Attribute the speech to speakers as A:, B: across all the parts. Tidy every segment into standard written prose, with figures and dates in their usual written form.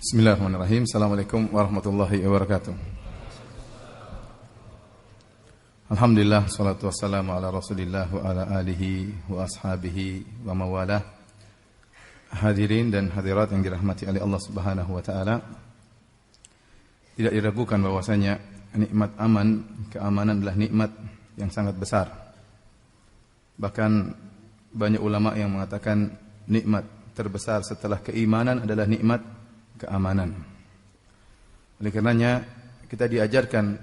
A: Bismillahirrahmanirrahim. Assalamualaikum warahmatullahi wabarakatuh. Alhamdulillah, salatu wassalamu ala Rasulillah wa ala alihi wa ashabihi wa mawalah. Hadirin dan hadirat yang dirahmati oleh Allah Subhanahu wa taala. Tidak diragukan bahwasanya nikmat aman, keamanan adalah nikmat yang sangat besar. Bahkan banyak ulama yang mengatakan nikmat terbesar setelah keimanan adalah nikmat keamanan. Oleh karenanya kita diajarkan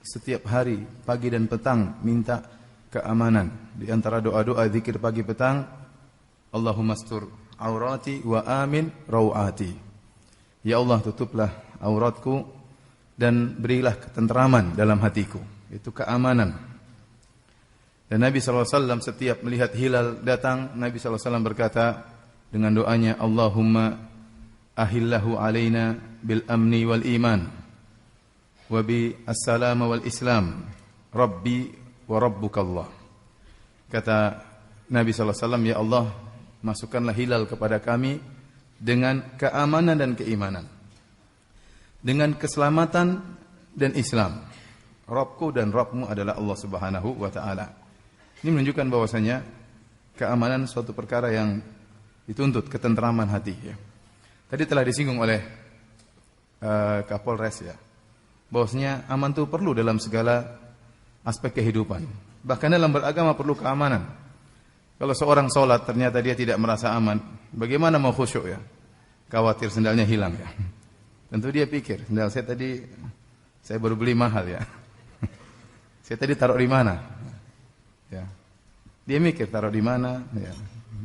A: setiap hari pagi dan petang minta keamanan. Di antara doa-doa zikir pagi petang, Allahumma astur aurati wa amin rawati. Ya Allah, tutuplah auratku dan berilah ketenteraman dalam hatiku. Itu keamanan. Dan Nabi SAW setiap melihat hilal datang, Nabi SAW berkata dengan doanya, Allahumma ahillahu alaina bil amni wal iman wa bi as-salama wal islam rabbi wa rabbukallah. Kata Nabi SAW, ya Allah, masukkanlah hilal kepada kami dengan keamanan dan keimanan, dengan keselamatan dan Islam. Rabbku dan Rabbmu adalah Allah Subhanahu wa ta'ala. Ini menunjukkan bahwasanya keamanan suatu perkara yang dituntut, ketenteraman hati, ya. Tadi telah disinggung oleh Kapolres, ya, bahwasanya aman itu perlu dalam segala aspek kehidupan. Bahkan dalam beragama perlu keamanan. Kalau seorang sholat ternyata dia tidak merasa aman, bagaimana mau khusyuk, ya? Khawatir sendalnya hilang, ya. Tentu dia pikir, sendal saya tadi saya baru beli mahal, ya. Saya tadi taruh di mana? Ya. Dia mikir taruh di mana, ya.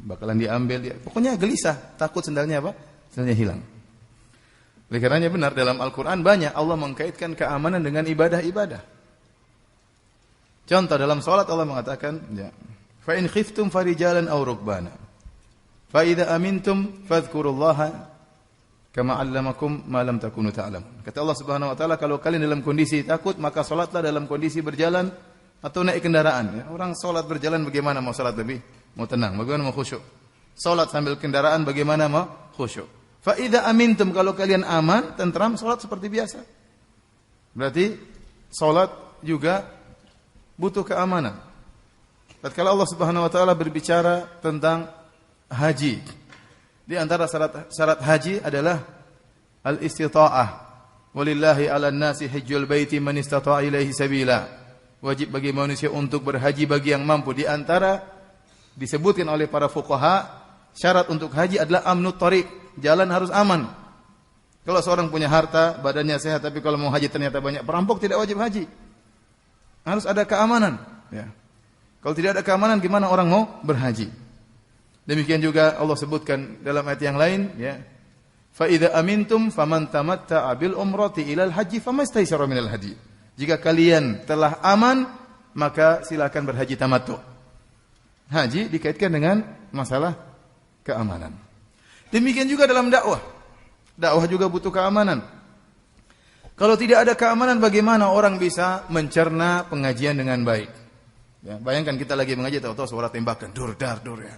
A: Bakalan diambil, ya. Pokoknya gelisah, takut sendalnya apa? Sendalnya hilang. Oleh karenanya benar dalam Al-Quran banyak Allah mengkaitkan keamanan dengan ibadah-ibadah. Contoh dalam salat Allah mengatakan, ya, fa in khiftum farijalan aw rukbana fa idza amintum fadhkurullaha kama 'allamakum ma lam takunu ta'lamun. Kata Allah Subhanahu wa taala, kalau kalian dalam kondisi takut maka salatlah dalam kondisi berjalan atau naik kendaraan, ya. Orang salat berjalan bagaimana mau salat lebih mau tenang, bagaimana mau khusyuk? Salat sambil kendaraan bagaimana mau khusyuk? Fa idza amintum, kalau kalian aman, tentram, salat seperti biasa. Berarti salat juga butuh keamanan. Tatkala Allah Subhanahu wa taala berbicara tentang haji, di antara syarat haji adalah al-istita'ah. Walillahi 'alan nasi hajjul baiti man istata'a ilaihi sabila. Wajib bagi manusia untuk berhaji bagi yang mampu. Di antara disebutkan oleh para fuqaha, syarat untuk haji adalah amnut tariq. Jalan harus aman. Kalau seorang punya harta, badannya sehat, tapi kalau mau haji ternyata banyak perampok, tidak wajib haji. Harus ada keamanan, ya. Kalau tidak ada keamanan, gimana orang mau berhaji? Demikian juga Allah sebutkan dalam ayat yang lain, ya. Fa idza amintum faman tamatta'a bil umrati ilal haji famastaysara minal hadi. Jika kalian telah aman, maka silakan berhaji tamattu. Haji dikaitkan dengan masalah keamanan. Demikian juga dalam dakwah. Dakwah juga butuh keamanan. Kalau tidak ada keamanan, bagaimana orang bisa mencerna pengajian dengan baik? Ya, bayangkan kita lagi mengaji, tahu-tahu suara tembakan, dur dar dur, ya.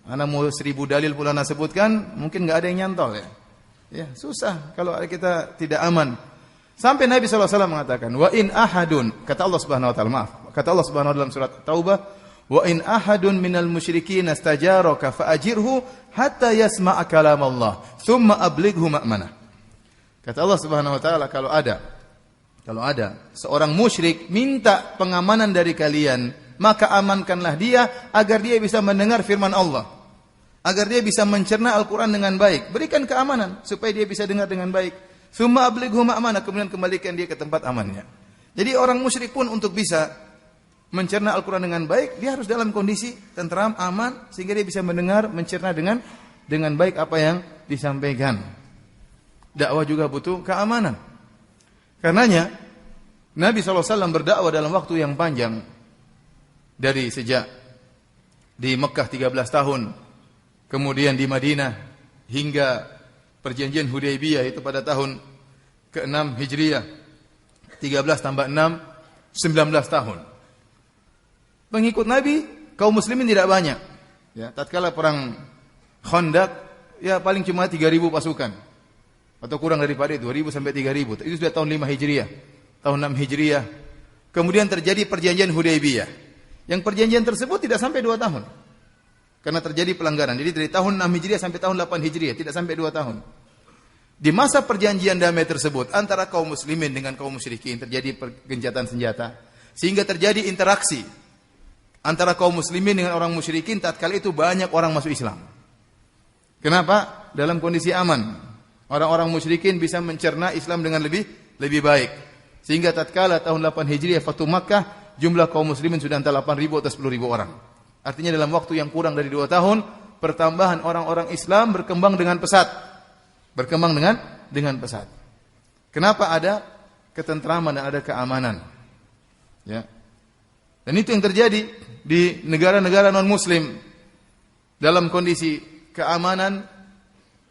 A: Ana mau 1000 dalil pula ana sebutkan, mungkin enggak ada yang nyantol, ya. Ya, susah kalau kita tidak aman. Sampai Nabi SAW mengatakan, wa in ahadun, kata Allah Subhanahu wa taala, maaf, kata Allah Subhanahu wa taala dalam surat Taubah, wa in ahadun minal musyrikin astajaraka faajirhu hatta yasma'a kalam Allah thumma ablighu ma'manah. Kata Allah Subhanahu wa taala, kalau ada seorang musyrik minta pengamanan dari kalian, maka amankanlah dia agar dia bisa mendengar firman Allah, agar dia bisa mencerna Al-Qur'an dengan baik. Berikan keamanan supaya dia bisa dengar dengan baik. Thumma ablighu ma'manah, kemudian kembalikan dia ke tempat amannya. Jadi orang musyrik pun untuk bisa mencerna Al-Quran dengan baik, dia harus dalam kondisi tenteram, aman, sehingga dia bisa mendengar, mencerna dengan baik apa yang disampaikan. Dakwah juga butuh keamanan. Karenanya Nabi SAW berdakwah dalam waktu yang panjang, dari sejak di Mekah 13 tahun, kemudian di Madinah hingga perjanjian Hudaybiyah itu pada tahun ke-6 Hijriah, 13 tambah 6, 19 tahun. Pengikut Nabi, kaum muslimin tidak banyak. Ya, tatkala perang Khandaq, ya paling cuma 3.000 pasukan. Atau kurang daripada itu, 2000 sampai 3000. Itu sudah tahun 5 Hijriah, tahun 6 Hijriah. Kemudian terjadi perjanjian Hudaybiyah. Yang perjanjian tersebut tidak sampai 2 tahun. Karena terjadi pelanggaran. Jadi dari tahun 6 Hijriah sampai tahun 8 Hijriah, tidak sampai 2 tahun. Di masa perjanjian damai tersebut antara kaum muslimin dengan kaum musyrikin terjadi gencatan senjata, sehingga terjadi interaksi antara kaum muslimin dengan orang musyrikin. Tatkala itu banyak orang masuk Islam. Kenapa? Dalam kondisi aman. Orang-orang musyrikin bisa mencerna Islam dengan lebih baik. Sehingga tatkala tahun 8 Hijriah Fatu Makkah, jumlah kaum muslimin sudah antara 8.000 atau 10.000 orang. Artinya dalam waktu yang kurang dari 2 tahun, pertambahan orang-orang Islam berkembang dengan pesat. Berkembang dengan pesat. Kenapa? Ada ketentraman dan ada keamanan. Ya. Dan itu yang terjadi di negara-negara non-muslim. Dalam kondisi keamanan,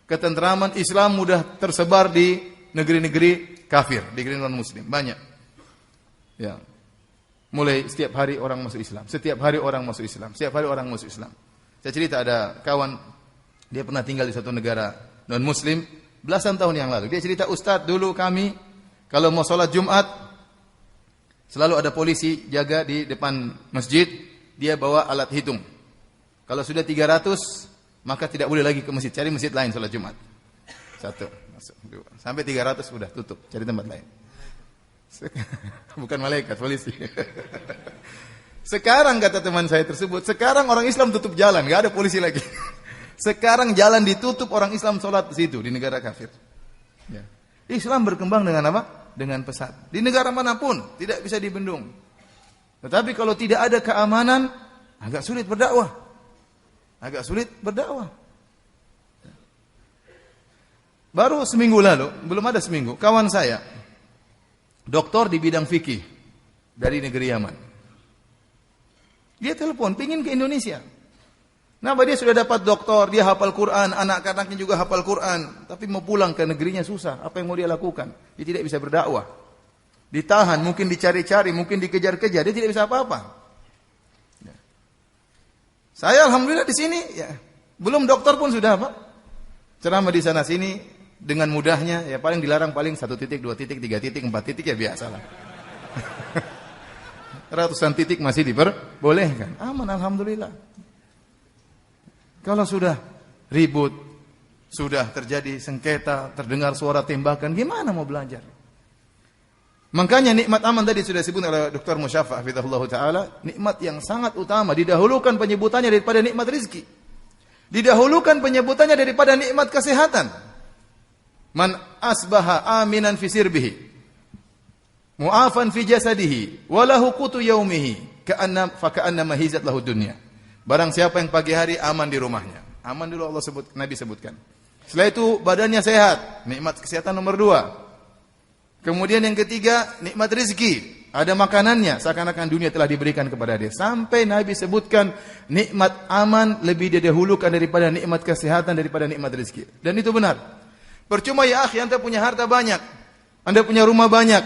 A: ketentraman, Islam mudah tersebar di negeri-negeri kafir, di negeri non-muslim. Banyak. Ya. Mulai setiap hari orang masuk Islam. Setiap hari orang masuk Islam. Setiap hari orang masuk Islam. Saya cerita ada kawan, dia pernah tinggal di satu negara non-muslim belasan tahun yang lalu. Dia cerita, Ustadz, dulu kami kalau mau sholat Jumat, selalu ada polisi jaga di depan masjid. Dia bawa alat hitung. Kalau sudah 300, maka tidak boleh lagi ke masjid. Cari masjid lain sholat Jumat. 1, masuk, 2. Sampai 300 sudah tutup. Cari tempat lain. Bukan malaikat, polisi. Sekarang kata teman saya tersebut, sekarang orang Islam tutup jalan, nggak ada polisi lagi. Sekarang jalan ditutup, orang Islam sholat di situ, di negara kafir. Ya. Islam berkembang dengan apa? Dengan pesat. Di negara manapun, tidak bisa dibendung. Tetapi kalau tidak ada keamanan, agak sulit berdakwah. Agak sulit berdakwah. Baru seminggu lalu, belum ada seminggu, kawan saya, doktor di bidang fikih dari negeri Yaman. Dia telepon, pingin ke Indonesia. Kenapa? Dia sudah dapat doktor, dia hafal Quran, anak-anaknya juga hafal Quran, tapi mau pulang ke negerinya susah. Apa yang mau dia lakukan? Dia tidak bisa berdakwah. Ditahan, mungkin dicari-cari, mungkin dikejar-kejar, dia tidak bisa apa-apa. Ya. Saya alhamdulillah di sini, ya, belum doktor pun sudah apa? Ceramah di sana sini dengan mudahnya, ya paling dilarang paling 1 titik, 2 titik, 3 titik, 4 titik, ya biasalah. Ratusan titik masih diperbolehkan. Aman alhamdulillah. Kalau sudah ribut, sudah terjadi sengketa, terdengar suara tembakan, gimana mau belajar? Makanya nikmat aman tadi sudah disebut oleh Dr. Musyafa' hafizahullah taala, nikmat yang sangat utama, didahulukan penyebutannya daripada nikmat rizki. Didahulukan penyebutannya daripada nikmat kesehatan. Man asbaha aminan fi sirbihi, mu'afan fi jasadihi, walahu qutu yaumihi, ka'annama hizat lahu dunya. Barang siapa yang pagi hari aman di rumahnya. Aman dulu Allah sebut, Nabi sebutkan. Setelah itu badannya sehat, nikmat kesehatan nomor 2. Kemudian yang ketiga, nikmat rezeki. Ada makanannya, seakan-akan dunia telah diberikan kepada dia. Sampai Nabi sebutkan nikmat aman lebih didahulukan daripada nikmat kesehatan, daripada nikmat rezeki. Dan itu benar. Percuma ya akhi, Anda punya harta banyak, Anda punya rumah banyak,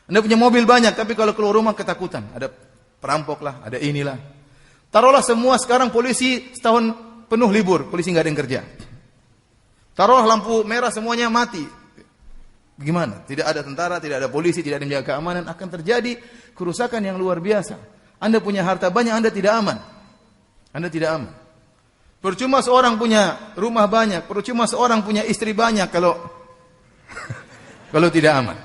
A: Anda punya mobil banyak, tapi kalau keluar rumah ketakutan. Ada perampok lah, ada inilah. Taruhlah semua sekarang polisi setahun penuh libur, polisi nggak ada yang kerja. Taruhlah lampu merah semuanya mati. Bagaimana? Tidak ada tentara, tidak ada polisi, tidak ada yang menjaga keamanan, akan terjadi kerusakan yang luar biasa. Anda punya harta banyak, Anda tidak aman. Anda tidak aman. Percuma seorang punya rumah banyak, percuma seorang punya istri banyak kalau tidak aman.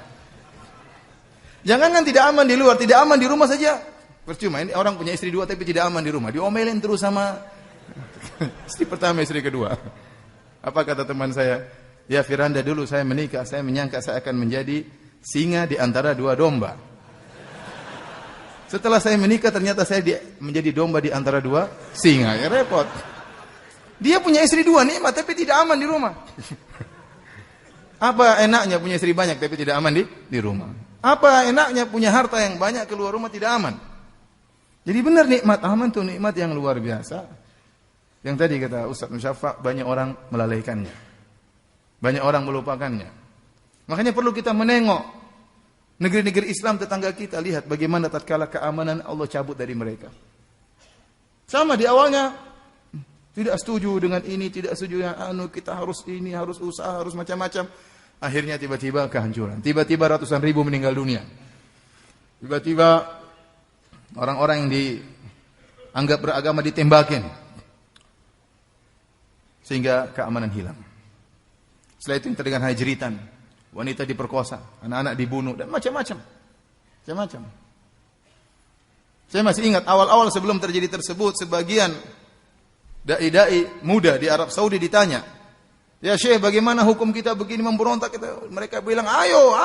A: Jangankan tidak aman di luar, tidak aman di rumah saja. Percuma, ini orang punya istri 2 tapi tidak aman di rumah. Diomelin terus sama istri pertama, istri kedua. Apa kata teman saya? Ya Firanda, dulu saya menikah, saya menyangka saya akan menjadi singa di antara 2 domba. Setelah saya menikah ternyata saya menjadi domba di antara 2 singa. Ya repot. Dia punya istri 2 nikmat tapi tidak aman di rumah. Apa enaknya punya istri banyak tapi tidak aman di rumah? Apa enaknya punya harta yang banyak keluar rumah tidak aman? Jadi benar nikmat aman itu nikmat yang luar biasa. Yang tadi kata Ustaz Musyafa', banyak orang melalaikannya. Banyak orang melupakannya. Makanya perlu kita menengok negeri-negeri Islam tetangga kita, lihat bagaimana tatkala keamanan Allah cabut dari mereka. Sama di awalnya Tidak setuju dengan ini, tidak setuju dengan kita harus ini, harus usaha, harus macam-macam. Akhirnya tiba-tiba kehancuran. Tiba-tiba ratusan ribu meninggal dunia. Tiba-tiba orang-orang yang dianggap beragama ditembakin. Sehingga keamanan hilang. Setelah itu yang terdengar hanya jeritan. Wanita diperkosa, anak-anak dibunuh, dan macam-macam. Macam-macam. Saya masih ingat awal-awal sebelum terjadi tersebut, sebagian dai-dai muda di Arab Saudi ditanya, "Ya Syekh, bagaimana hukum kita begini memberontak?" Mereka bilang, "Ayo,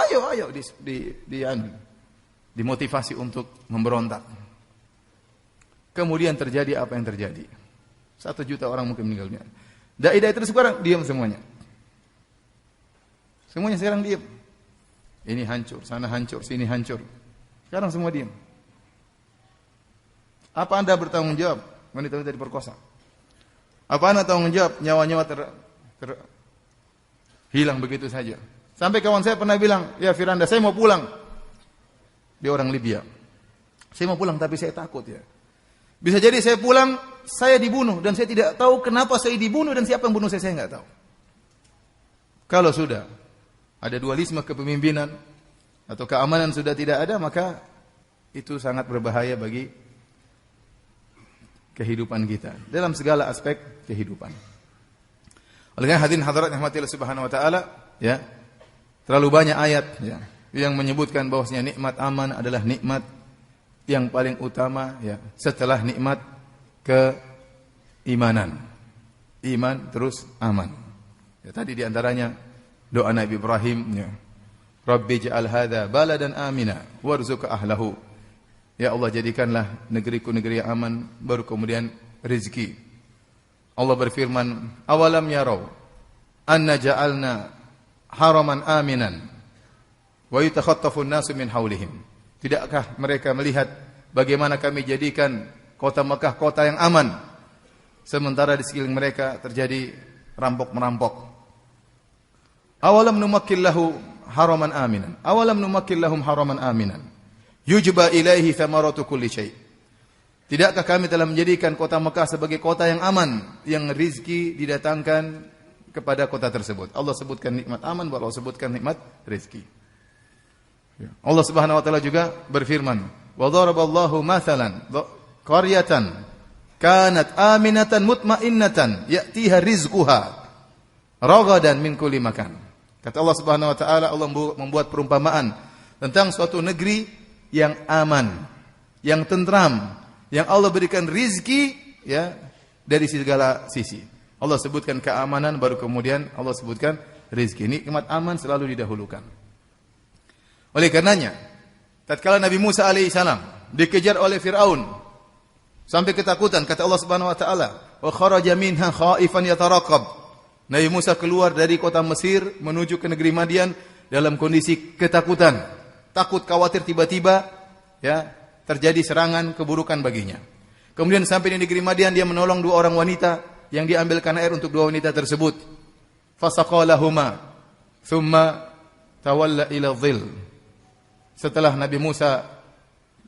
A: dimotivasi untuk memberontak." Kemudian terjadi apa yang terjadi? 1 juta orang mungkin meninggal dunia. Dai-dai terus sekarang diam semuanya. Semuanya sekarang diam. Ini hancur, sana hancur, sini hancur. Sekarang semua diam. Apa Anda bertanggung jawab wanita-wanita diperkosa? Apa Anda tanggung jawab nyawa-nyawa hilang begitu saja? Sampai kawan saya pernah bilang, "Ya Firanda, saya mau pulang." Dia orang Libya. "Saya mau pulang tapi saya takut ya. Bisa jadi saya pulang, saya dibunuh dan saya tidak tahu kenapa saya dibunuh dan siapa yang bunuh saya enggak tahu." Kalau sudah ada dualisme kepemimpinan atau keamanan sudah tidak ada, maka itu sangat berbahaya bagi kehidupan kita dalam segala aspek kehidupan. Oleh karena hadirin hadirat yang rahmati Allah Subhanahu wa taala, ya. Terlalu banyak ayat ya yang menyebutkan bahwasanya nikmat aman adalah nikmat yang paling utama ya setelah nikmat keimanan. Iman terus aman. Ya, tadi di antaranya doa Nabi Ibrahim ya. Rabbi ja'al hadza baladan amina warzuq ahlahu. Ya Allah, jadikanlah negeriku negeri yang aman, baru kemudian rezeki. Allah berfirman, awalam yarau anna ja'alna haraman aminan wa yatakhattafu an-nasu min haulihim. Tidakkah mereka melihat bagaimana kami jadikan kota Mekah kota yang aman, sementara di sekeliling mereka terjadi rampok-merampok. Awalam numakkil lahu haraman aminan. Awalam numakkil lahum haraman aminan. Yujba ilaihi thamaratu kulli syai'. Tidakkah kami telah menjadikan kota Mekah sebagai kota yang aman, yang rizki didatangkan kepada kota tersebut. Allah sebutkan nikmat aman, Allah sebutkan nikmat rizki. Allah Subhanahu wa taala juga berfirman, "Wa daraballahu mathalan qaryatan kanat aminatan mutmainnatan ya'tiha rizquha ragadan min kulli makan." Kata Allah Subhanahu wa taala, Allah membuat perumpamaan tentang suatu negeri yang aman, yang tentram, yang Allah berikan rizki ya dari segala sisi. Allah sebutkan keamanan, baru kemudian Allah sebutkan rizki. Nikmat aman selalu didahulukan. Oleh karenanya, tatkala Nabi Musa alaihissalam dikejar oleh Fir'aun sampai ketakutan, kata Allah Subhanahu wa taala, "Wa kharaja minha khaifan yataraqab." Nabi Musa keluar dari kota Mesir menuju ke negeri Madian dalam kondisi ketakutan, takut khawatir tiba-tiba ya terjadi serangan keburukan baginya. Kemudian sampai di negeri Madian, dia menolong 2 orang wanita yang diambilkan air untuk 2 wanita tersebut. Fasaqalahuma thumma tawalla ila dhil. Setelah Nabi Musa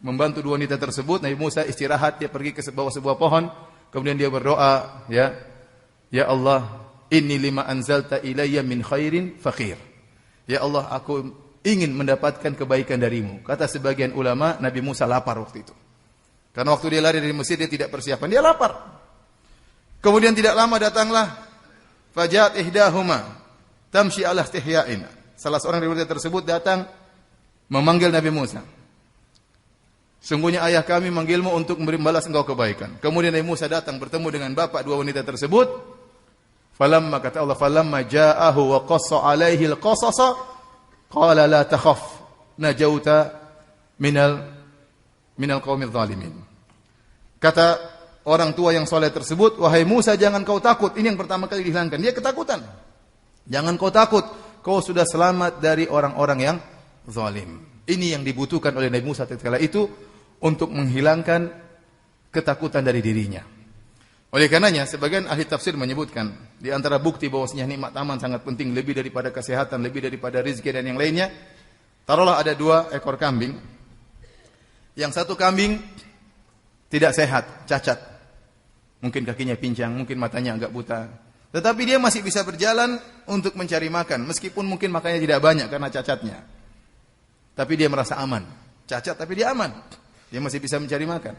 A: membantu 2 wanita tersebut, Nabi Musa istirahat, dia pergi ke bawah sebuah pohon, kemudian dia berdoa, ya Allah, inni lima anzalta ilayya min khairin faqir. Ya Allah, aku ingin mendapatkan kebaikan darimu. Kata sebagian ulama, Nabi Musa lapar waktu itu. Karena waktu dia lari dari Mesir, dia tidak persiapan, dia lapar. Kemudian tidak lama datanglah fajat ihdahuma tamshi ala istihya'in. Salah seorang dari wanita tersebut datang memanggil Nabi Musa. Sungguhnya ayah kami manggilmu untuk memberi balas engkau kebaikan. Kemudian Nabi Musa datang bertemu dengan bapak 2 wanita tersebut. Falamma, kata Allah, falamma ja'ahu wa qassa alaihi al-qasasa qala la takhaf najauta minal qaumidz zalimin. Kata orang tua yang soleh tersebut, wahai Musa, jangan kau takut. Ini yang pertama kali dihilangkan. Dia ketakutan. Jangan kau takut, kau sudah selamat dari orang-orang yang zalim. Ini yang dibutuhkan oleh Nabi Musa tatkala itu untuk menghilangkan ketakutan dari dirinya. Oleh karenanya, sebagian ahli tafsir menyebutkan di antara bukti bahwasanya nikmat aman sangat penting, lebih daripada kesehatan, lebih daripada rezeki dan yang lainnya. Taruhlah ada 2 ekor kambing. Yang satu kambing tidak sehat, cacat. Mungkin kakinya pincang, mungkin matanya agak buta. Tetapi dia masih bisa berjalan untuk mencari makan. Meskipun mungkin makannya tidak banyak karena cacatnya. Tapi dia merasa aman. Cacat tapi dia aman. Dia masih bisa mencari makan.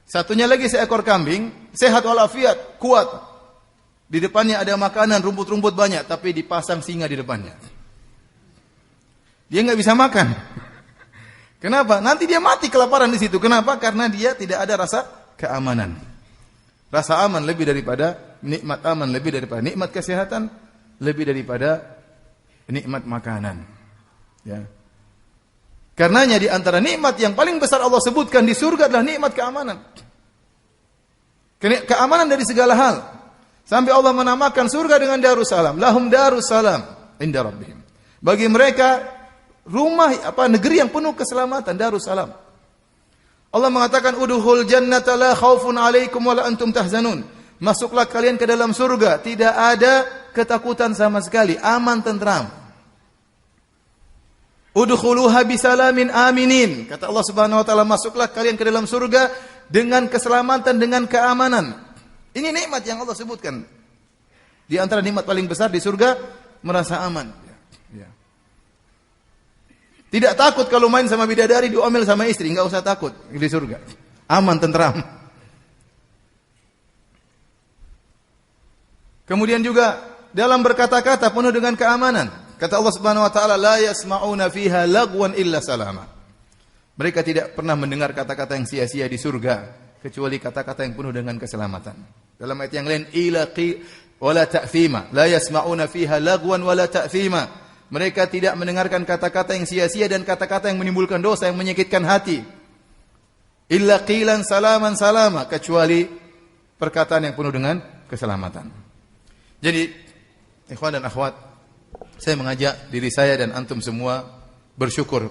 A: Satunya lagi seekor kambing, sehat walafiat, kuat. Di depannya ada makanan, rumput-rumput banyak, tapi dipasang singa di depannya. Dia nggak bisa makan. Kenapa? Nanti dia mati kelaparan di situ. Kenapa? Karena dia tidak ada rasa keamanan. Rasa aman lebih daripada nikmat aman, lebih daripada nikmat kesehatan, lebih daripada nikmat makanan. Ya. Karenanya di antara nikmat yang paling besar Allah sebutkan di surga adalah nikmat keamanan. Keamanan dari segala hal. Sampai Allah menamakan surga dengan Darussalam. Lahum Darussalam inda rabbihim. Bagi mereka rumah negeri yang penuh keselamatan, Darussalam. Allah mengatakan udkhul jannata la khaufun 'alaikum wa la antum tahzanun. Masuklah kalian ke dalam surga, tidak ada ketakutan sama sekali, aman tentram. Udkhuluha bisalamin aminin. Kata Allah Subhanahu wa taala, masuklah kalian ke dalam surga dengan keselamatan, dengan keamanan. Ini nikmat yang Allah sebutkan. Di antara nikmat paling besar di surga merasa aman. Tidak takut kalau main sama bidadari, diomel sama istri, enggak usah takut di surga. Aman, tentram. Kemudian juga dalam berkata-kata penuh dengan keamanan. Kata Allah Subhanahu wa taala, la yasma'una fiha lagwan illa salama. Mereka tidak pernah mendengar kata-kata yang sia-sia di surga kecuali kata-kata yang penuh dengan keselamatan. Dalam ayat yang lain, ilaqi wala ta'thima. La yasma'una fiha lagwan wala ta'thima. Mereka tidak mendengarkan kata-kata yang sia-sia dan kata-kata yang menimbulkan dosa, yang menyakitkan hati. Illa qilan salaman salama, kecuali perkataan yang penuh dengan keselamatan. Jadi, ikhwan dan akhwat, saya mengajak diri saya dan antum semua bersyukur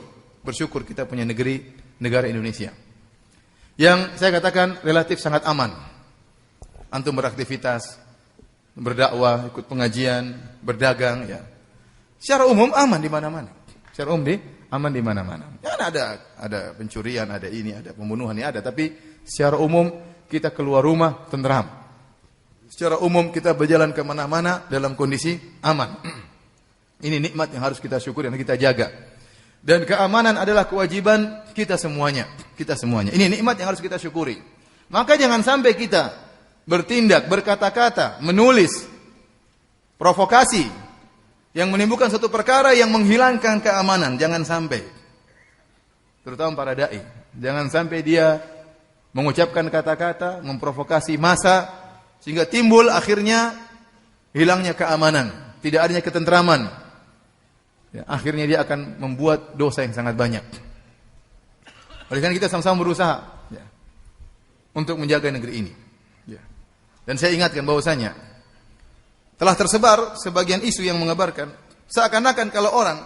A: kita punya negara Indonesia. Yang saya katakan relatif sangat aman. Antum beraktivitas, berdakwah, ikut pengajian, berdagang, ya. Secara umum aman di mana-mana. Secara umum aman di mana-mana. Ya ada pencurian, ada ini, ada pembunuhan, ini ada, tapi secara umum kita keluar rumah tenteram. Secara umum kita berjalan ke mana-mana dalam kondisi aman. Ini nikmat yang harus kita syukuri dan kita jaga. Dan keamanan adalah kewajiban kita semuanya. Ini nikmat yang harus kita syukuri. Maka jangan sampai kita bertindak, berkata-kata, menulis, provokasi yang menimbulkan satu perkara yang menghilangkan keamanan. Jangan sampai. Terutama para dai. Jangan sampai dia mengucapkan kata-kata, memprovokasi massa sehingga timbul akhirnya hilangnya keamanan, tidak adanya ketentraman. Ya, akhirnya dia akan membuat dosa yang sangat banyak. Oleh karena kita sama-sama berusaha untuk menjaga negeri ini. Ya. Dan saya ingatkan bahwasanya telah tersebar sebagian isu yang mengabarkan seakan-akan kalau orang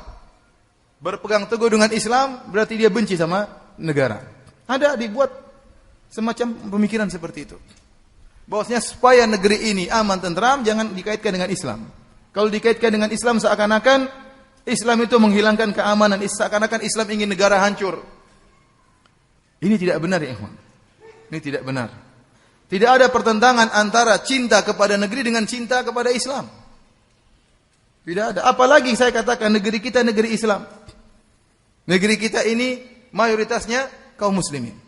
A: berpegang teguh dengan Islam berarti dia benci sama negara. Ada dibuat semacam pemikiran seperti itu. Bahwasanya supaya negeri ini aman tentram jangan dikaitkan dengan Islam. Kalau dikaitkan dengan Islam seakan-akan Islam itu menghilangkan keamanan, seakan-akan Islam ingin negara hancur. Ini tidak benar ya ikhwan. Ini tidak benar. Tidak ada pertentangan antara cinta kepada negeri dengan cinta kepada Islam. Tidak ada. Apalagi saya katakan negeri kita negeri Islam. Negeri kita ini mayoritasnya kaum muslimin.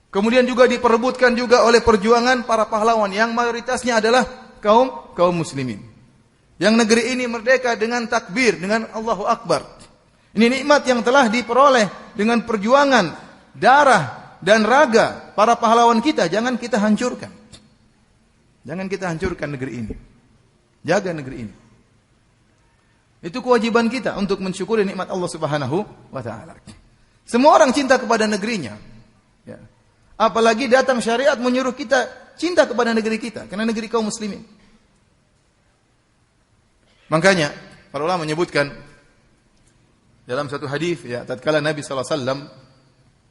A: Kemudian juga diperebutkan juga oleh perjuangan para pahlawan yang mayoritasnya adalah kaum muslimin. Yang negeri ini merdeka dengan takbir, dengan Allahu Akbar. Ini nikmat yang telah diperoleh dengan perjuangan darah dan raga para pahlawan kita. Jangan kita hancurkan. Jangan kita hancurkan negeri ini. Jaga negeri ini. Itu kewajiban kita untuk mensyukuri nikmat Allah Subhanahu wa taala. Semua orang cinta kepada negerinya. Ya. Apalagi datang syariat menyuruh kita cinta kepada negeri kita, karena negeri kaum muslimin. Makanya para ulama menyebutkan dalam satu hadis, ya, tatkala Nabi sallallahu alaihi wasallam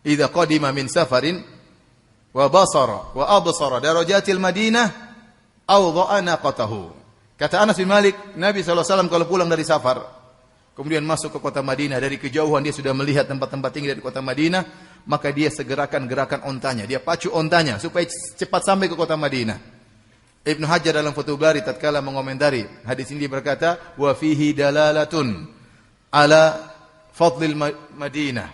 A: idza qadima min safarin wa basara wa absara darajatil Madinah awdha'a naqatahu. Kata Anas bin Malik, Nabi SAW kalau pulang dari safar, kemudian masuk ke kota Madinah, dari kejauhan dia sudah melihat tempat-tempat tinggi dari kota Madinah, maka dia segerakan gerakan ontanya, dia pacu ontanya supaya cepat sampai ke kota Madinah. Ibnu Hajar dalam Fathul Bari tatkala mengomentari hadis ini berkata, wa fihi dalalatun ala fadlil Madinah.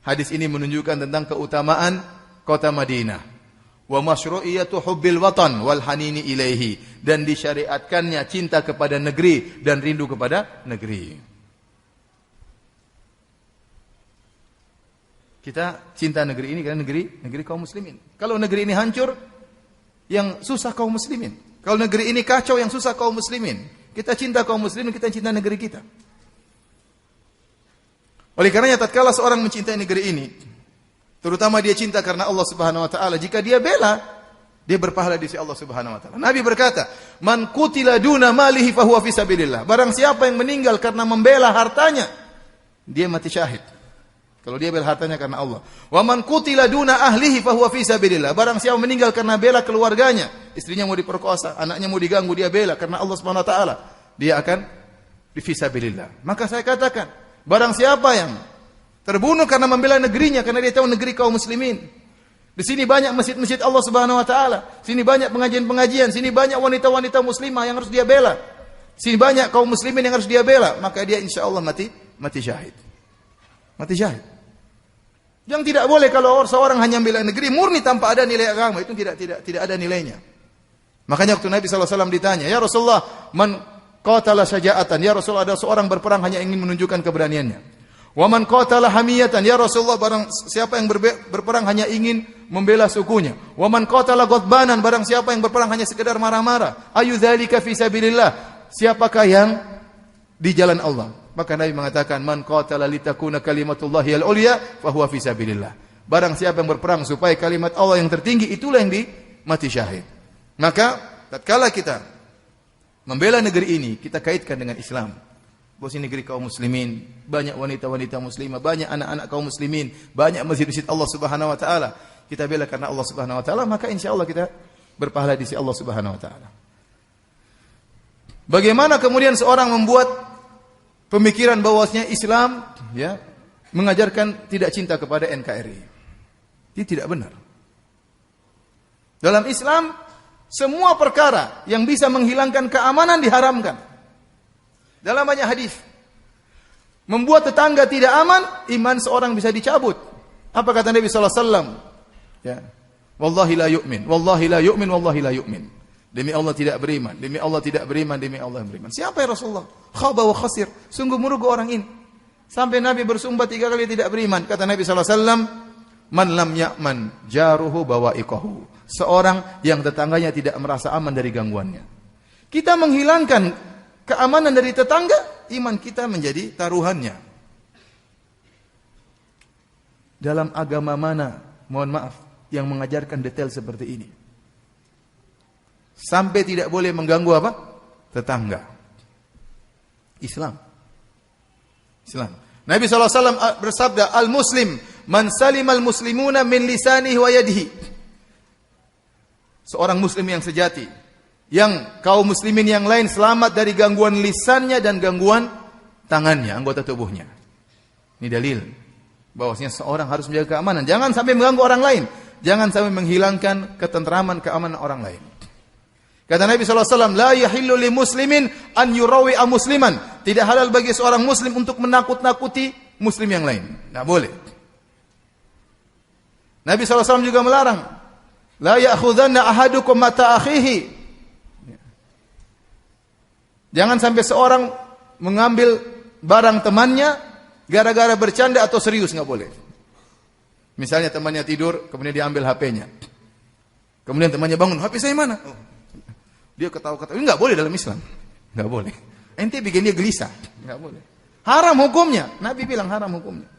A: Hadis ini menunjukkan tentang keutamaan kota Madinah. Wa masyru'iyatu hubbil watan wal hanini ilaihi, dan disyariatkannya cinta kepada negeri dan rindu kepada negeri. Kita cinta negeri ini karena negeri kaum muslimin. Kalau negeri ini hancur, yang susah kaum muslimin. Kalau negeri ini kacau, yang susah kaum muslimin. Kita cinta kaum muslimin, kita cinta negeri kita. Oleh karenanya tatkala seorang mencintai negeri ini, terutama dia cinta karena Allah Subhanahu wa taala, jika dia bela, dia berpahala di sisi Allah Subhanahu wa taala. Nabi berkata, "Man qutila duna malihi fahuwa fi sabilillah." Barang siapa yang meninggal karena membela hartanya, dia mati syahid. Kalau dia bela hartanya karena Allah. Wa man qutila duna ahlihi fahuwa fi sabilillah. Barang siapa meninggal karena bela keluarganya, istrinya mau diperkosa, anaknya mau diganggu, dia bela karena Allah Subhanahu wa taala, dia akan fi sabilillah. Maka saya katakan, barang siapa yang terbunuh karena membela negerinya, karena dia tahu negeri kaum muslimin. Di sini banyak masjid-masjid Allah Subhanahu wa taala, sini banyak pengajian-pengajian, sini banyak wanita-wanita muslimah yang harus dia bela. Sini banyak kaum muslimin yang harus dia bela, maka dia insyaallah mati syahid. Mati syahid. Yang tidak boleh kalau seorang hanya membela negeri murni tanpa ada nilai agama, itu tidak ada nilainya. Makanya waktu Nabi SAW ditanya, "Ya Rasulullah, man qatala syaja'atan?" Ya Rasulullah, ada seorang berperang hanya ingin menunjukkan keberaniannya. "Wa man qatala hamiyatan?" Ya Rasulullah, barang siapa yang berperang hanya ingin membela sukunya. "Wa man qatala ghadbanan?" Barang siapa yang berperang hanya sekedar marah-marah. "Ayu dzalika fi sabilillah?" Siapakah yang di jalan Allah? Maka Nabi mengatakan, "Man qatala litakuna kalimatullahi al-ulya fa huwa fi sabilillah." Barang siapa yang berperang supaya kalimat Allah yang tertinggi, itulah yang mati syahid. Maka tatkala kita membela negeri ini, kita kaitkan dengan Islam. Bahwa ini negeri kaum muslimin, banyak wanita-wanita muslimah, banyak anak-anak kaum muslimin, banyak masjid-masjid Allah Subhanahu wa taala. Kita bela karena Allah Subhanahu wa taala, maka insyaallah kita berpahala di sisi Allah Subhanahu wa taala. Bagaimana kemudian seorang membuat pemikiran bahwasanya Islam mengajarkan tidak cinta kepada NKRI? Ini tidak benar. Dalam Islam semua perkara yang bisa menghilangkan keamanan diharamkan. Dalam banyak hadis, membuat tetangga tidak aman, iman seorang bisa dicabut. Apa kata Nabi sallallahu alaihi wasallam? Wallahi la yu'min, wallahi la yu'min, wallahi la yu'min. Demi Allah tidak beriman, demi Allah tidak beriman, demi Allah beriman. Siapa ya Rasulullah? Khaba wa khasir. Sungguh merugi orang ini. Sampai Nabi bersumpah 3 kali tidak beriman. Kata Nabi sallallahu alaihi wasallam, "Man lam ya'man jaruhu bawa'iqahu." Seorang yang tetangganya tidak merasa aman dari gangguannya. Kita menghilangkan keamanan dari tetangga, iman kita menjadi taruhannya. Dalam agama mana, mohon maaf, yang mengajarkan detail seperti ini? Sampai tidak boleh mengganggu apa? Tetangga. Islam. Nabi SAW bersabda, "Al-muslim man salimal muslimuna min lisanihi wa yadihi." Seorang muslim yang sejati, yang kaum muslimin yang lain selamat dari gangguan lisannya dan gangguan tangannya, anggota tubuhnya. Ini dalil bahwasanya seorang harus menjaga keamanan. Jangan sampai mengganggu orang lain. Jangan sampai menghilangkan ketentraman, keamanan orang lain. Kata Nabi SAW, "La yahillu li muslimin an yurawi'a musliman." Tidak halal bagi seorang muslim untuk menakut-nakuti muslim yang lain. Tidak boleh. Nabi SAW juga melarang, "La ya'khudhanna ahadukum mata akhihi." Jangan sampai seorang mengambil barang temannya gara-gara bercanda atau serius, tidak boleh. Misalnya temannya tidur, kemudian dia ambil HP-nya. Kemudian temannya bangun, "HP saya mana?" Dia ketawa-ketawa. Ini enggak boleh dalam Islam. Enggak boleh. Ente bikin dia gelisah. Enggak boleh. Haram hukumnya. Nabi bilang haram hukumnya.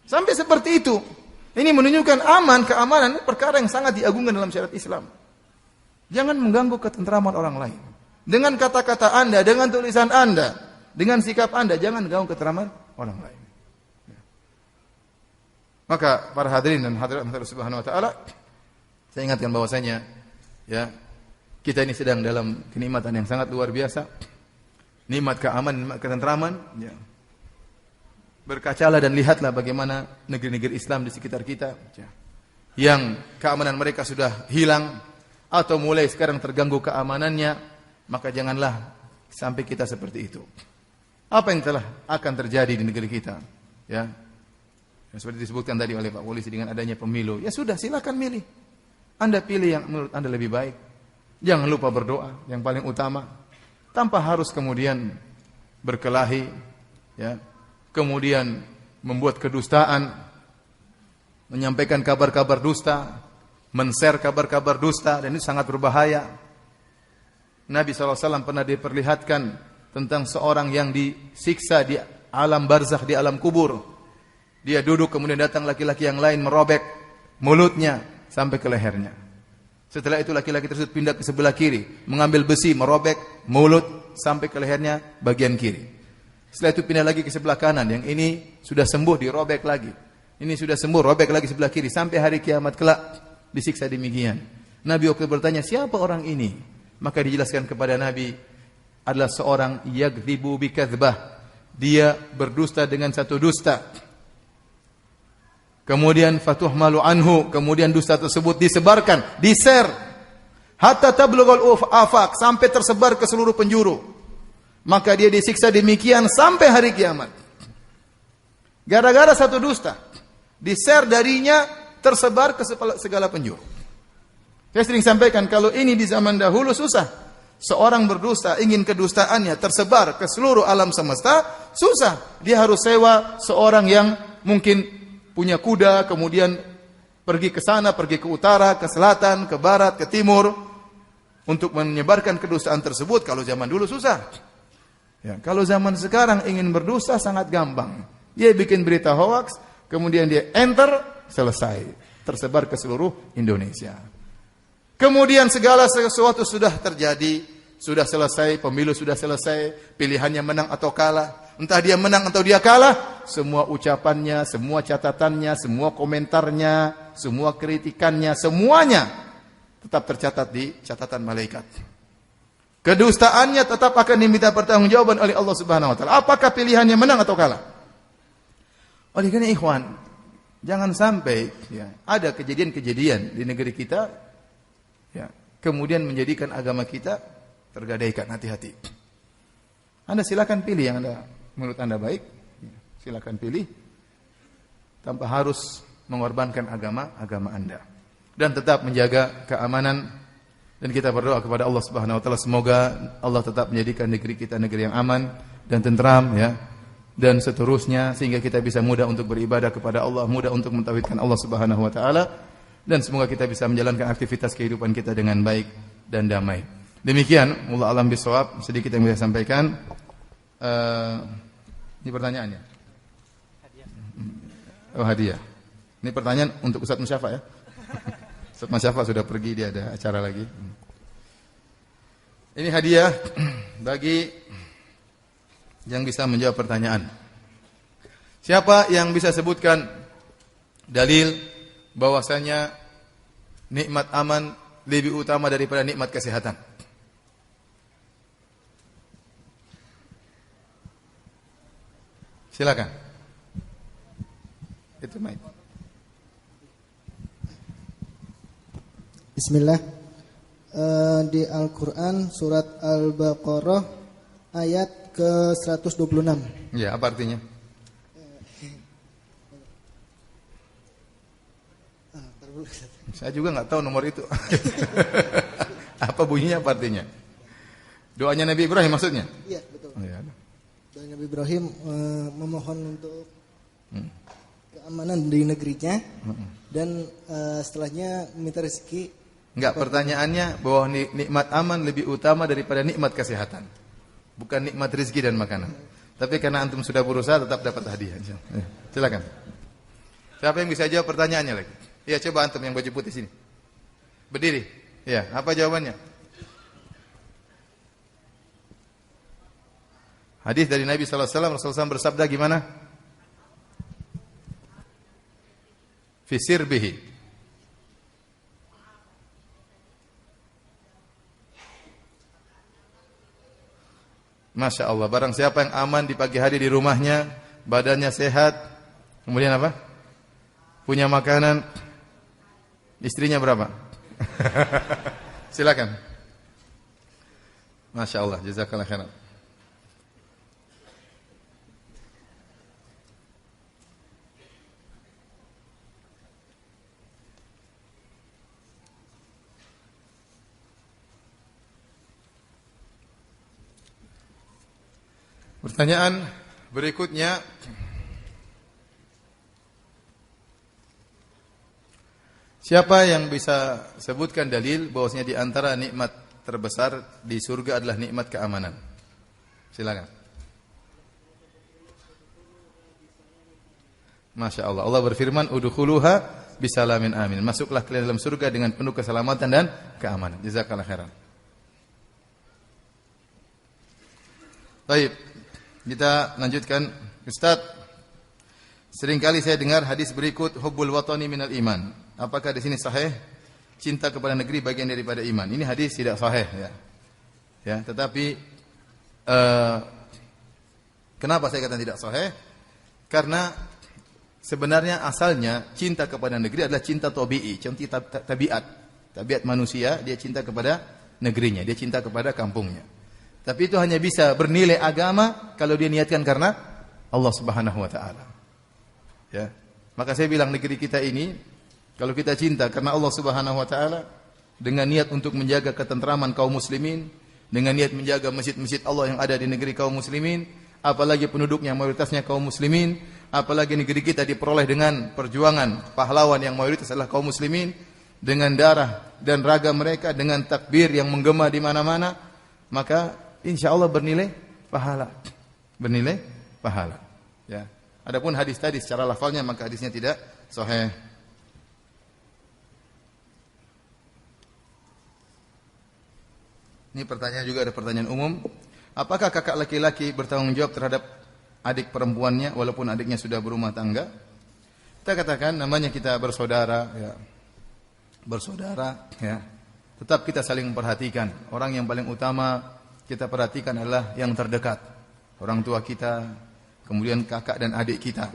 A: Sampai seperti itu. Ini menunjukkan keamanan perkara yang sangat diagungkan dalam syariat Islam. Jangan mengganggu ketentraman orang lain. Dengan kata-kata Anda, dengan tulisan Anda, dengan sikap Anda, jangan mengganggu ketentraman orang lain. Maka para hadirin dan hadirat Allah Subhanahu wa taala, saya ingatkan bahwasanya kita ini sedang dalam kenikmatan yang sangat luar biasa. Nikmat keamanan, nikmat ketentraman. Berkacalah dan lihatlah bagaimana negeri-negeri Islam di sekitar kita yang keamanan mereka sudah hilang atau mulai sekarang terganggu keamanannya, maka janganlah sampai kita seperti itu. Apa yang telah akan terjadi di negeri kita? Ya, seperti disebutkan tadi oleh Pak Polisi dengan adanya pemilu. Ya sudah, silakan milih. Anda pilih yang menurut Anda lebih baik. Jangan lupa berdoa, yang paling utama. Tanpa harus kemudian berkelahi, ya. Kemudian membuat kedustaan, menyampaikan kabar-kabar dusta, men-share kabar-kabar dusta, dan itu sangat berbahaya. Nabi SAW pernah diperlihatkan tentang seorang yang disiksa di alam barzakh, di alam kubur. Dia duduk, kemudian datang laki-laki yang lain merobek mulutnya sampai ke lehernya. Setelah itu laki-laki tersebut pindah ke sebelah kiri, mengambil besi, merobek mulut sampai ke lehernya bagian kiri. Setelah itu pindah lagi ke sebelah kanan, yang ini sudah sembuh, dirobek lagi. Ini sudah sembuh, robek lagi sebelah kiri, sampai hari kiamat kelak disiksa demikian. Nabi waktu bertanya, siapa orang ini? Maka dijelaskan kepada Nabi, adalah seorang yakdzibu bikadzbah. Dia berdusta dengan satu dusta. Kemudian fatuhmalu anhu, kemudian dusta tersebut disebarkan, di-share. Hatta tablughul afaq, sampai tersebar ke seluruh penjuru. Maka dia disiksa demikian sampai hari kiamat. Gara-gara satu dusta, di-share darinya, tersebar ke segala penjuru. Saya sering sampaikan, kalau ini di zaman dahulu susah. Seorang berdusta, ingin kedustaannya tersebar ke seluruh alam semesta, susah. Dia harus sewa seorang yang mungkin punya kuda, kemudian pergi ke sana, pergi ke utara, ke selatan, ke barat, ke timur, untuk menyebarkan kedustaan tersebut. Kalau zaman dulu susah. Ya, kalau zaman sekarang ingin berdusta sangat gampang. Dia bikin berita hoax, kemudian dia enter, selesai. Tersebar ke seluruh Indonesia. Kemudian segala sesuatu sudah terjadi, sudah selesai, pemilu sudah selesai, pilihannya menang atau kalah. Entah dia menang atau dia kalah, semua ucapannya, semua catatannya, semua komentarnya, semua kritikannya, semuanya tetap tercatat di catatan malaikat. Kedustaannya tetap akan diminta pertanggungjawaban oleh Allah Subhanahu wa taala. Apakah pilihannya menang atau kalah? Oleh karena ikhwan, jangan sampai ya, ada kejadian-kejadian di negeri kita ya, kemudian menjadikan agama kita tergadaikan. Hati-hati. Anda silakan pilih yang menurut Anda baik. Silakan pilih tanpa harus mengorbankan agama Anda. Dan tetap menjaga keamanan. Dan kita berdoa kepada Allah Subhanahu wa taala, semoga Allah tetap menjadikan negeri kita negeri yang aman dan tentram ya. Dan seterusnya sehingga kita bisa mudah untuk beribadah kepada Allah, mudah untuk mentauhidkan Allah Subhanahu wa taala, dan semoga kita bisa menjalankan aktivitas kehidupan kita dengan baik dan damai. Demikian, wallahu a'lam bishawab, sedikit yang saya sampaikan. Ini pertanyaannya. Oh, hadiah. Ini pertanyaan untuk Ustaz Musyafa ya. Ustaz Musyafa sudah pergi, dia ada acara lagi. Ini hadiah bagi yang bisa menjawab pertanyaan. Siapa yang bisa sebutkan dalil bahwasanya nikmat aman lebih utama daripada nikmat kesehatan? Silakan. Itu mic.
B: Bismillah. Di Al-Quran surat Al-Baqarah ayat ke-126.
A: Ya, apa artinya? Saya juga nggak tahu nomor itu. Apa bunyinya, apa artinya? Doanya Nabi Ibrahim maksudnya?
B: Iya, betul.
A: Oh, ya.
B: Doa Nabi Ibrahim memohon untuk keamanan di negerinya dan setelahnya minta rezeki.
A: Enggak, pertanyaannya bahwa nikmat aman lebih utama daripada nikmat kesehatan. Bukan nikmat rezeki dan makanan. Tapi karena antum sudah berusaha tetap dapat hadiah. Silakan. Siapa yang bisa jawab pertanyaannya lagi? Ya, coba antum yang baju putih sini. Berdiri. Ya, apa jawabannya? Hadis dari Nabi sallallahu alaihi wasallam, Rasulullah SAW bersabda gimana? Fi sirbihi. Masya Allah, barang siapa yang aman di pagi hari di rumahnya, badannya sehat, kemudian apa? Punya makanan, istrinya berapa? Silakan. Masya Allah, jazakallah khairan. Pertanyaan berikutnya, siapa yang bisa sebutkan dalil bahwasanya di antara nikmat terbesar di surga adalah nikmat keamanan? Silakan. Masya Allah. Allah berfirman, "Udkhuluha bisalamin amin." Masuklah kalian dalam surga dengan penuh keselamatan dan keamanan. Jazakallah khairan. Baik, kita lanjutkan. Ustaz, seringkali saya dengar hadis berikut, hubbul watani minal iman. Apakah di sini sahih? Cinta kepada negeri bagian daripada iman. Ini hadis tidak sahih ya. Ya, tetapi kenapa saya katakan tidak sahih? Karena sebenarnya asalnya cinta kepada negeri adalah cinta tabi'i, cinta tabiat. Tabiat manusia, dia cinta kepada negerinya, dia cinta kepada kampungnya. Tapi itu hanya bisa bernilai agama kalau dia niatkan karena Allah Subhanahu wa taala. Ya. Maka saya bilang negeri kita ini kalau kita cinta karena Allah Subhanahu wa taala dengan niat untuk menjaga ketentraman kaum muslimin, dengan niat menjaga masjid-masjid Allah yang ada di negeri kaum muslimin, apalagi penduduknya mayoritasnya kaum muslimin, apalagi negeri kita diperoleh dengan perjuangan pahlawan yang mayoritas adalah kaum muslimin, dengan darah dan raga mereka, dengan takbir yang menggema di mana-mana, maka insya Allah bernilai pahala. Bernilai pahala. Ya. Adapun hadis tadi secara lafalnya maka hadisnya tidak sahih. Ini pertanyaan juga ada pertanyaan umum. Apakah kakak laki-laki bertanggung jawab terhadap adik perempuannya walaupun adiknya sudah berumah tangga? Kita katakan namanya kita bersaudara, ya. Bersaudara, ya. Tetap kita saling memperhatikan. Orang yang paling utama kita perhatikan adalah yang terdekat. Orang tua kita, kemudian kakak dan adik kita.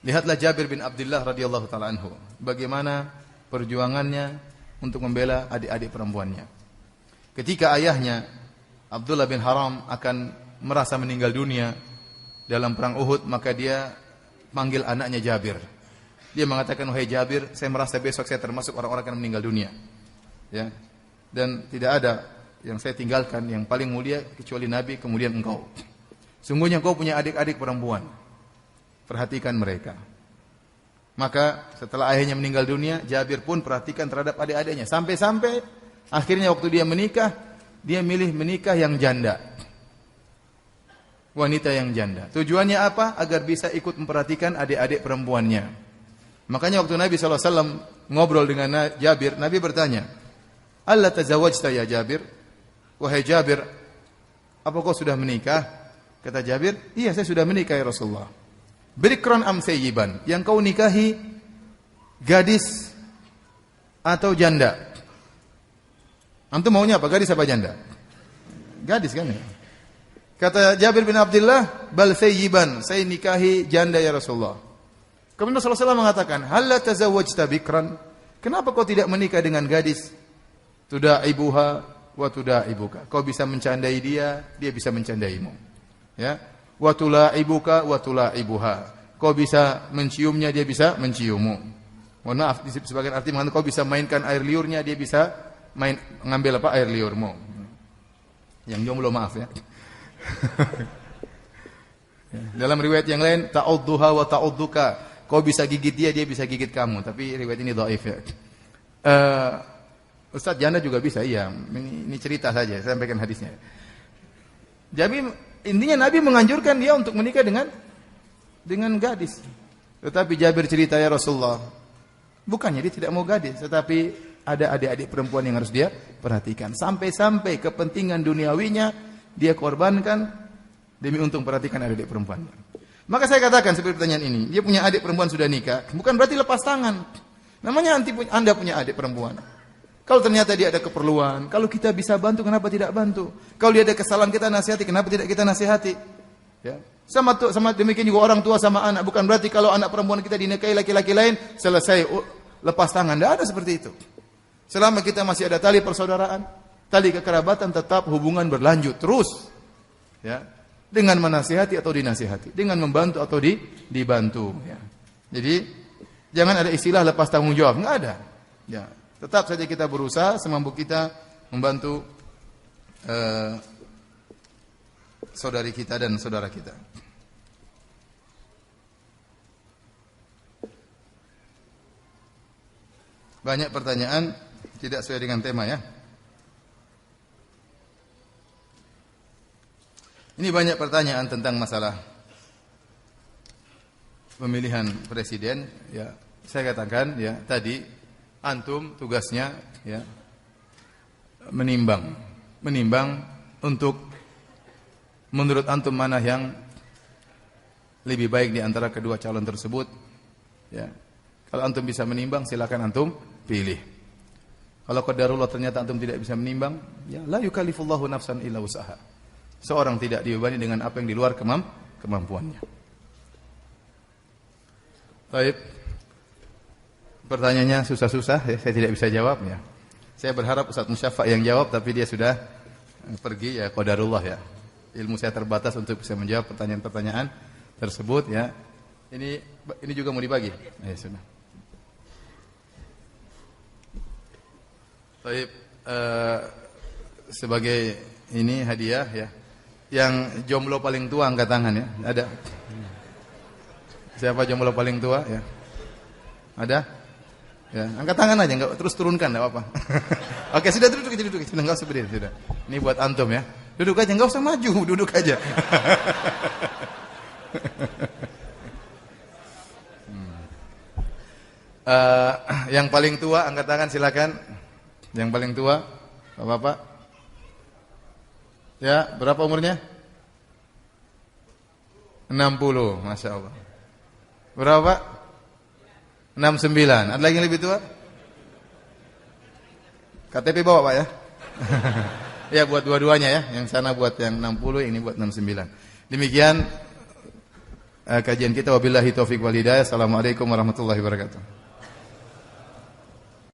A: Lihatlah Jabir bin Abdullah radhiyallahu taala anhu, bagaimana perjuangannya untuk membela adik-adik perempuannya. Ketika ayahnya Abdullah bin Haram akan merasa meninggal dunia dalam perang Uhud, maka dia panggil anaknya Jabir. Dia mengatakan, "Wahai Jabir, saya merasa besok saya termasuk orang-orang yang meninggal dunia." Ya. Dan tidak ada yang saya tinggalkan yang paling mulia kecuali Nabi, kemudian engkau. Sungguhnya engkau punya adik-adik perempuan. Perhatikan mereka. Maka setelah ayahnya meninggal dunia, Jabir pun perhatikan terhadap adik-adiknya. Sampai-sampai akhirnya waktu dia menikah, dia milih menikah yang janda. Wanita yang janda. Tujuannya apa? Agar bisa ikut memperhatikan adik-adik perempuannya. Makanya waktu Nabi SAW ngobrol dengan Jabir, Nabi bertanya, "Alla tazawwajta ya Jabir?" Wahai Jabir, apa kau sudah menikah? Kata Jabir, "Iya, saya sudah menikah ya Rasulullah." "Bikran am sayyiban?" Yang kau nikahi gadis atau janda? Antum maunya apa? Gadis apa janda? Gadis kan ya? Kata Jabir bin Abdullah, "Bal sayyiban." Saya nikahi janda ya Rasulullah. Kemudian Rasulullah SAW mengatakan, "Halla tazawwajta bikran?" Kenapa kau tidak menikah dengan gadis? "Tudaibuha wa tudaibuka." Kau bisa mencandai dia, dia bisa mencandaimu. Ya. Wa tulaibuka wa tulaibuha. Kau bisa menciumnya, dia bisa menciummu. Mohon maaf, di sebagian arti mengatakan kau bisa mainkan air liurnya, dia bisa ngambil apa air liurmu. Yang jomblo maaf ya. Dalam riwayat yang lain, ta'udduha wa ta'udduka. Kau bisa gigit dia, dia bisa gigit kamu. Tapi riwayat ini dhaif ya. Ustaz, janda juga bisa, iya. Ini cerita saja, saya sampaikan hadisnya. Jadi intinya Nabi menganjurkan dia untuk menikah dengan gadis. Tetapi Jabir cerita, ya Rasulullah, bukannya dia tidak mau gadis, tetapi ada adik-adik perempuan yang harus dia perhatikan. Sampai-sampai kepentingan duniawinya dia korbankan demi untuk perhatikan adik-adik perempuannya. Maka saya katakan seperti pertanyaan ini, dia punya adik perempuan sudah nikah, bukan berarti lepas tangan. Namanya Anda punya adik perempuan. Kalau ternyata dia ada keperluan, kalau kita bisa bantu, kenapa tidak bantu? Kalau dia ada kesalahan, kita nasihati, kenapa tidak kita nasihati? Ya. Sama demikian juga orang tua sama anak. Bukan berarti kalau anak perempuan kita dinikahi laki-laki lain, selesai lepas tangan. Tidak ada seperti itu. Selama kita masih ada tali persaudaraan, tali kekerabatan, tetap hubungan berlanjut terus. Ya. Dengan menasihati atau dinasihati, dengan membantu atau dibantu. Ya. Jadi jangan ada istilah lepas tanggung jawab, nggak ada. Ya. Tetap saja kita berusaha semampu kita membantu saudari kita dan saudara kita. Banyak pertanyaan tidak sesuai dengan tema ya. Ini banyak pertanyaan tentang masalah pemilihan presiden ya. Saya katakan ya tadi antum tugasnya ya menimbang untuk menurut antum mana yang lebih baik di antara kedua calon tersebut ya. Kalau antum bisa menimbang silakan antum pilih. Kalau qadarullah ternyata antum tidak bisa menimbang, ya la yukallifullahu nafsan illa wus'aha. Seorang tidak dibebani dengan apa yang di luar kemampuannya. Baik. Pertanyaannya susah-susah ya, saya tidak bisa jawab ya. Saya berharap Ustaz Musyafa yang jawab tapi dia sudah pergi ya qadarullah ya. Ilmu saya terbatas untuk bisa menjawab pertanyaan-pertanyaan tersebut ya. Ini juga mau dibagi. Ya sudah. Baik, sebagai ini hadiah ya. Yang jomblo paling tua angkat tangan ya. Ada? Siapa jomblo paling tua ya? Ada? Ya, angkat tangan aja, enggak terus turunkan enggak apa-apa. Oke, sudah duduk, sudah enggak usah berdiri, sudah. Ini buat antum ya. Duduk aja, enggak usah maju, duduk aja. Yang paling tua angkat tangan silakan. Yang paling tua, Bapak-bapak. Ya, berapa umurnya? 60, Masya Allah. Berapa Pak? 69. Ada lagi yang lebih tua? KTP bawa Pak ya? Ya buat dua-duanya ya. Yang sana buat yang 60, yang ini buat 69. Demikian kajian kita. Wabillahi taufiq wal hidayah. Assalamualaikum warahmatullahi wabarakatuh.